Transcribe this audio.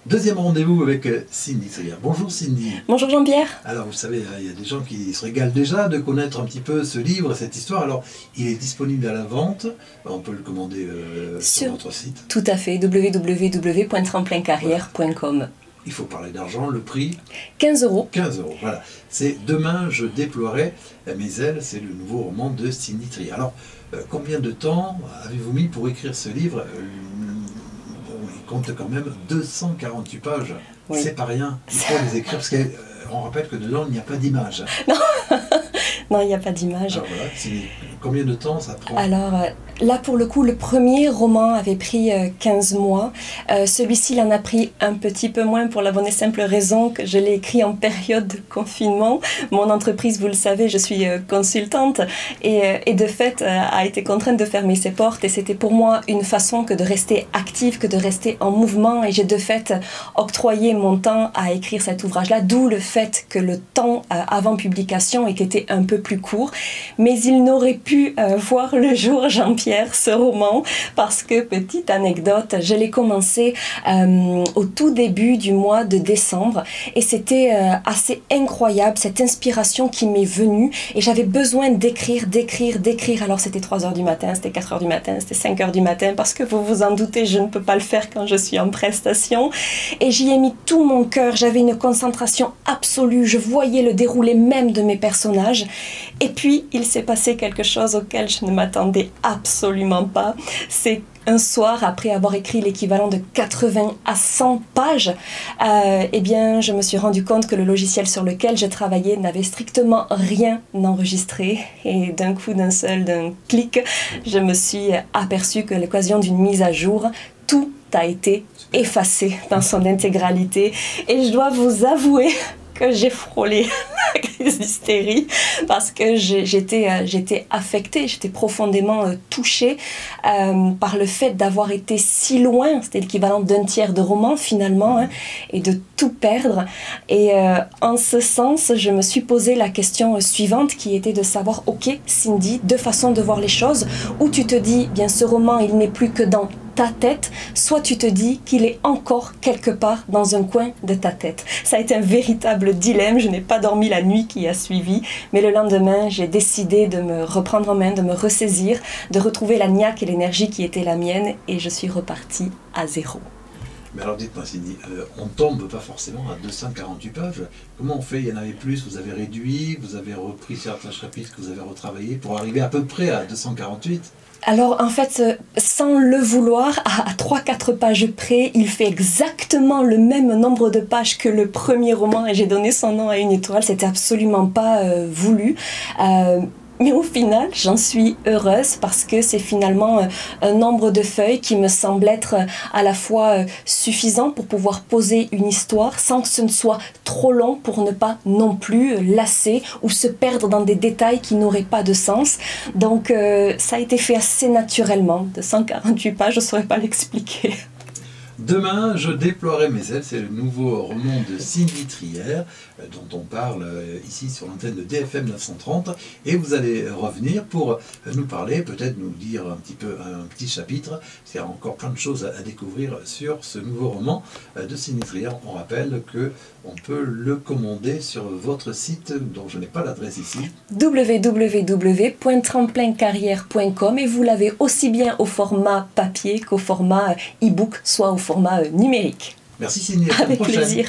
Deuxième rendez-vous avec Cindy Trier. Bonjour Cindy. Bonjour Jean-Pierre. Alors vous savez, il y a des gens qui se régalent déjà de connaître un petit peu ce livre, cette histoire. Alors il est disponible à la vente, on peut le commander sur votre site. Tout à fait, www.tremplincarrière.com. Il faut parler d'argent, le prix 15 €. 15 €, voilà. C'est Demain je déploierai mes ailes, c'est le nouveau roman de Cindy Trier. Alors combien de temps avez-vous mis pour écrire ce livre? Il compte quand même 248 pages. Oui. C'est pas rien. Il faut les écrire parce qu'on rappelle que dedans il n'y a pas d'image. Non, non, il n'y a pas d'image. Alors voilà, combien de temps ça prend? Alors là pour le coup, le premier roman avait pris 15 mois. Celui-ci il en a pris un petit peu moins pour la bonne et simple raison que je l'ai écrit en période de confinement. Mon entreprise, vous le savez, je suis consultante et de fait a été contrainte de fermer ses portes et c'était pour moi une façon que de rester active, que de rester en mouvement et j'ai de fait octroyé mon temps à écrire cet ouvrage-là, d'où le fait que le temps avant publication ait été un peu plus court. Mais il n'aurait pu voir le jour, Jean-Pierre, ce roman, parce que, petite anecdote, je l'ai commencé au tout début du mois de décembre et c'était assez incroyable, cette inspiration qui m'est venue et j'avais besoin d'écrire. Alors c'était 3 h du matin, c'était 4 h du matin, c'était 5 h du matin, parce que vous vous en doutez, je ne peux pas le faire quand je suis en prestation. Et j'y ai mis tout mon cœur, j'avais une concentration absolue, je voyais le déroulé même de mes personnages. Et puis, il s'est passé quelque chose auquel je ne m'attendais absolument pas. C'est un soir, après avoir écrit l'équivalent de 80 à 100 pages, eh bien, je me suis rendu compte que le logiciel sur lequel je travaillais n'avait strictement rien enregistré. Et d'un coup, d'un clic, je me suis aperçue que à l'occasion d'une mise à jour, tout a été effacé dans son intégralité. Et je dois vous avouer que j'ai frôlé la crise d'hystérie parce que j'étais affectée, j'étais profondément touchée par le fait d'avoir été si loin, c'était l'équivalent d'un tiers de roman finalement, hein, et de tout perdre. Et en ce sens, je me suis posé la question suivante qui était de savoir, ok Cindy, deux façons de voir les choses, où tu te dis, bien ce roman il n'est plus que dans ta tête, soit tu te dis qu'il est encore quelque part dans un coin de ta tête. Ça a été un véritable dilemme, je n'ai pas dormi la nuit qui a suivi, mais le lendemain, j'ai décidé de me reprendre en main, de me ressaisir, de retrouver la niaque et l'énergie qui était la mienne, et je suis repartie à zéro. Mais alors dites-moi Cindy, on ne tombe pas forcément à 248 pages. Comment on fait? Il y en avait plus, vous avez réduit, vous avez repris certains chapitres que vous avez retravaillés pour arriver à peu près à 248? Alors en fait, sans le vouloir, à 3-4 pages près, il fait exactement le même nombre de pages que le premier roman et j'ai donné son nom à une étoile, c'était absolument pas voulu. Mais au final, j'en suis heureuse parce que c'est finalement un nombre de feuilles qui me semble être à la fois suffisant pour pouvoir poser une histoire sans que ce ne soit trop long pour ne pas non plus lasser ou se perdre dans des détails qui n'auraient pas de sens. Donc ça a été fait assez naturellement. De 148 pages, je ne saurais pas l'expliquer. Demain, je déploierai mes ailes, c'est le nouveau roman de Cindy Trier, dont on parle ici sur l'antenne de DFM 930, et vous allez revenir pour nous parler, peut-être nous dire un petit chapitre, parce qu'il y a encore plein de choses à découvrir sur ce nouveau roman de Cindy Trier. On rappelle qu'on peut le commander sur votre site, dont je n'ai pas l'adresse ici. www.tremplincarrière.com, et vous l'avez aussi bien au format papier qu'au format e-book, soit au format numérique. Merci Cindy, à la Avec prochaine. plaisir.